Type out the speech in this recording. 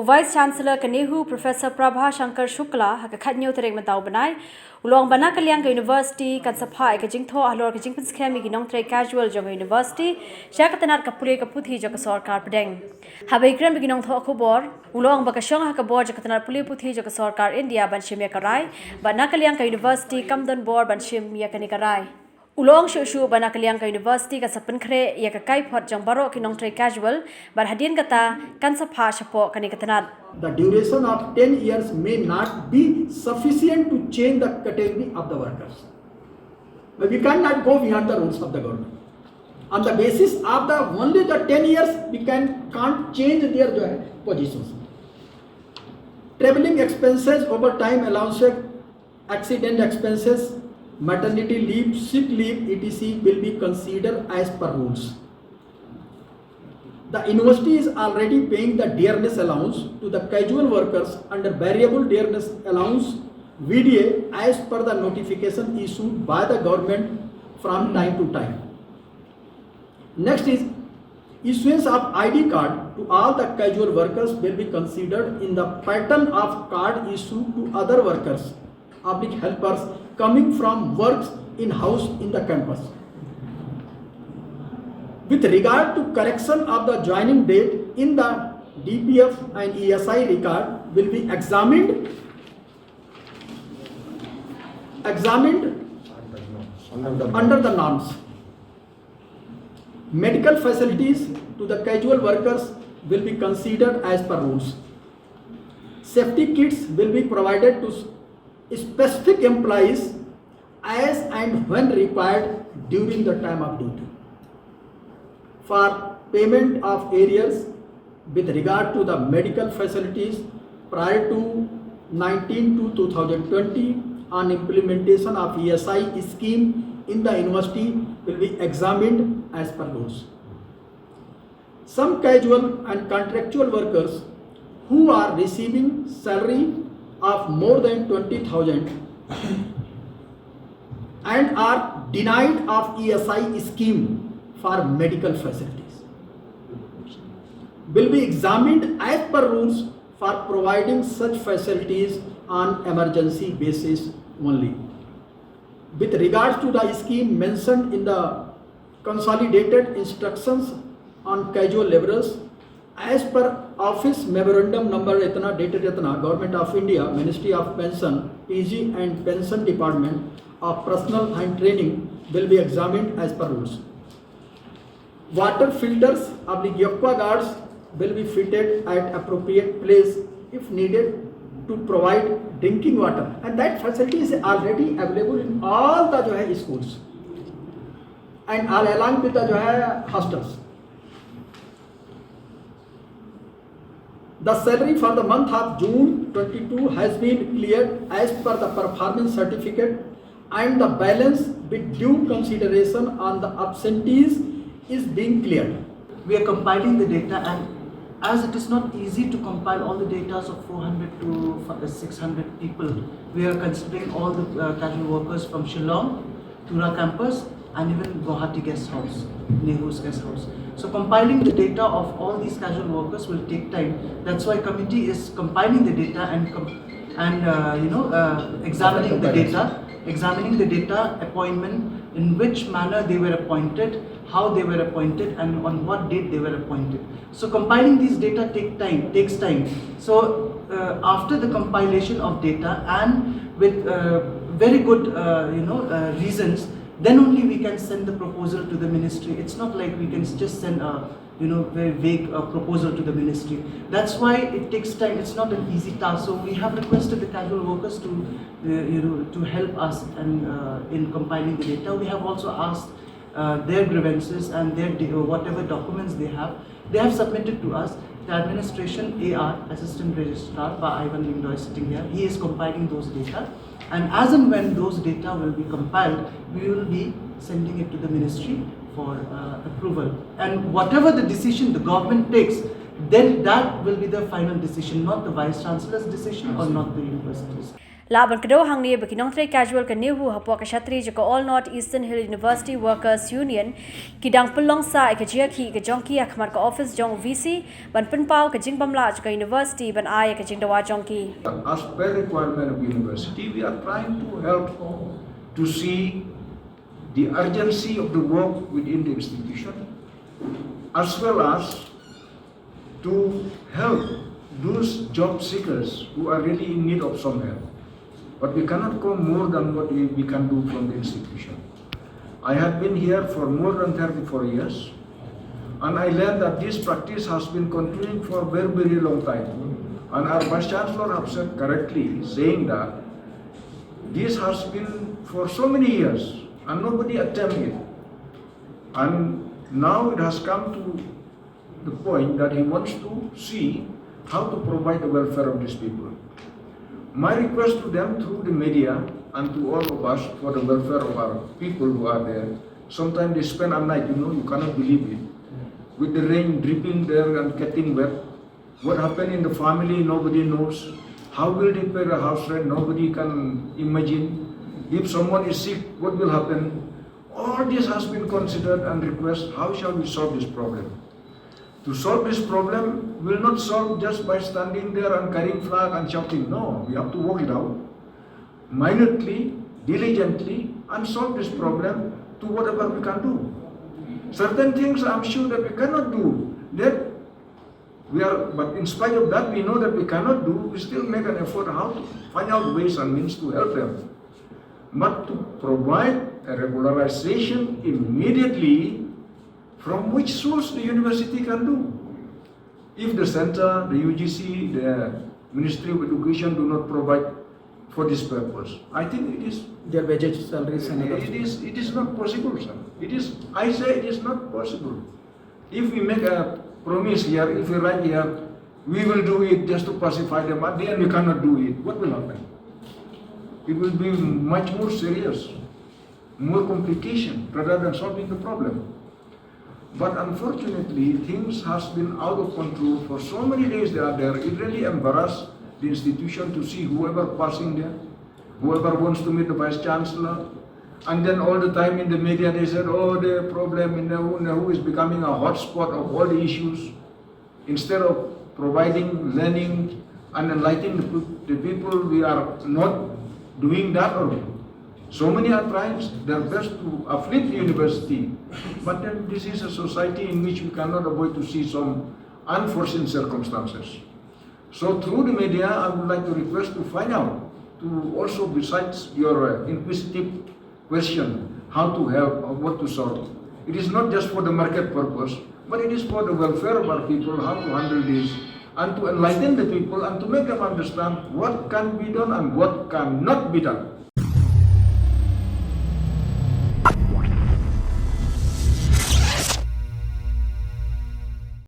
Vice Chancellor Kanehu Professor Phah Shukla hakakhanyo tereng matau banai ulong bana kalyang ka University kan saphai ka Rai Halor ka Jingpynskhem ki Nongtrei Casual jong University Tnad Pule Puthi jong Sorkar Pdeng habai kran bi Nongtho khobor ulong ba ka shong ha ka bor jong Tnad Pule Puthi jong Sorkar India ban shimya karai bana kalyang ka University kamdon bor ban shimya kani karai Ulong shu bana kalyang ka University ka sapenkhre ya ka kai phot jong baro ki Nongtrei Casual bar hadin kata kan sa Phah Sha po kani katanad. The duration of 10 years may not be sufficient to change the category of the workers. But we cannot go beyond the rules of the government. On the basis of the only the 10 years, we can't change their positions. Traveling expenses, overtime allowances, accident expenses, maternity leave, sick leave, etc. will be considered as per rules. The university is already paying the dearness allowance to the casual workers under variable dearness allowance VDA as per the notification issued by the government from time to time. Next is issuance of ID card to all the casual workers will be considered in the pattern of card issued to other workers, public helpers coming from works in-house in the campus. With regard to correction of the joining date in the DPF and ESI record will be examined under the norms. Medical facilities to the casual workers will be considered as per rules. Safety kits will be provided to specific employees as and when required during the time of duty. For payment of arrears with regard to the medical facilities prior to 2020 on implementation of ESI scheme in the university will be examined as per rules. Some casual and contractual workers who are receiving salary of more than 20,000 and are denied of ESI scheme for medical facilities will be examined as per rules for providing such facilities on emergency basis only. With regards to the scheme mentioned in the consolidated instructions on casual laborers, as per office memorandum number itna dated itna, Government of India, Ministry of Pension, PG and Pension Department of Personnel and Training will be examined as per rules. Water filters of the aqua guards will be fitted at appropriate place if needed to provide drinking water, and that facility is already available in all the schools and all along with the hostels. The salary for the month of June 22 has been cleared as per the performance certificate, and the balance with due consideration on the absentees is being cleared. We are compiling the data, and as it is not easy to compile all the data of 400 to 600 people, we are considering all the casual workers from Shillong, Tura campus, and even Guwahati guest house, Nehru's guest house. So compiling the data of all these casual workers will take time. That's why committee is compiling the data and examining the data, appointment, in which manner they were appointed, how they were appointed, and on what date they were appointed. So compiling these data takes time. So after the compilation of data and with very good reasons, then only we can send the proposal to the ministry. It's not like we can just send a very vague proposal to the ministry. That's why it takes time. It's not an easy task. So we have requested the casual workers to help us and in compiling the data. We have also asked their grievances and their whatever documents they have submitted to us. The administration AR, Assistant Registrar, Ivan Lingdoy sitting here, he is compiling those data. And as and when those data will be compiled, we will be sending it to the ministry for approval. And whatever the decision the government takes, then that will be the final decision, not the Vice Chancellor's decision or not the university's. Laban kado hangni baki Nongtrei casual ka nehu hapwa ka shatri jaka All North Eastern Hill University Workers Union kidang pelong sa ka jia ki ka jongki akhmar ka office jong VC ban penpau ka jingbamla jaka university ban ay ka jingdawa jongki. As per requirement of university, we are trying to help to see the urgency of the work within the institution, as well as to help those job seekers who are really in need of some help. But we cannot go more than what we can do from the institution. I have been here for more than 34 years, and I learned that this practice has been continuing for a very, very long time. And our Vice Chancellor has said correctly, saying that this has been for so many years, and nobody attempted it. And now it has come to the point that he wants to see how to provide the welfare of these people. My request to them through the media and to all of us for the welfare of our people who are there. Sometimes they spend a night, you cannot believe it. With the rain dripping there and getting wet. What happened in the family, nobody knows. How will they pay the house rent? Nobody can imagine. If someone is sick, what will happen? All this has been considered and requested. How shall we solve this problem? To solve this problem will not solve just by standing there and carrying flag and shouting. No, we have to work it out minutely, diligently, and solve this problem to whatever we can do. Certain things I'm sure that we cannot do. But in spite of that, we know that we cannot do. We still make an effort how to find out ways and means to help them. But to provide a regularization immediately, from which source the university can do. If the center, the UGC, the Ministry of Education do not provide for this purpose, I think it is Their wages, salaries, and other it is not possible, sir. I say it is not possible. If we make a promise here, if we write here, we will do it just to pacify them, at the end we cannot do it, what will happen? It will be much more serious, more complication rather than solving the problem. But unfortunately, things has been out of control for so many days they are there. It really embarrassed the institution to see whoever passing there, whoever wants to meet the Vice Chancellor. And then all the time in the media they said, oh, the problem in Nahu is becoming a hotspot of all the issues. Instead of providing learning and enlightening the people, we are not doing that already. So many are trying their best to uplift the university, but then this is a society in which we cannot avoid to see some unforeseen circumstances. So through the media, I would like to request to find out, to also besides your inquisitive question, how to help or what to solve. It is not just for the market purpose, but it is for the welfare of our people, how to handle this, and to enlighten the people and to make them understand what can be done and what cannot be done.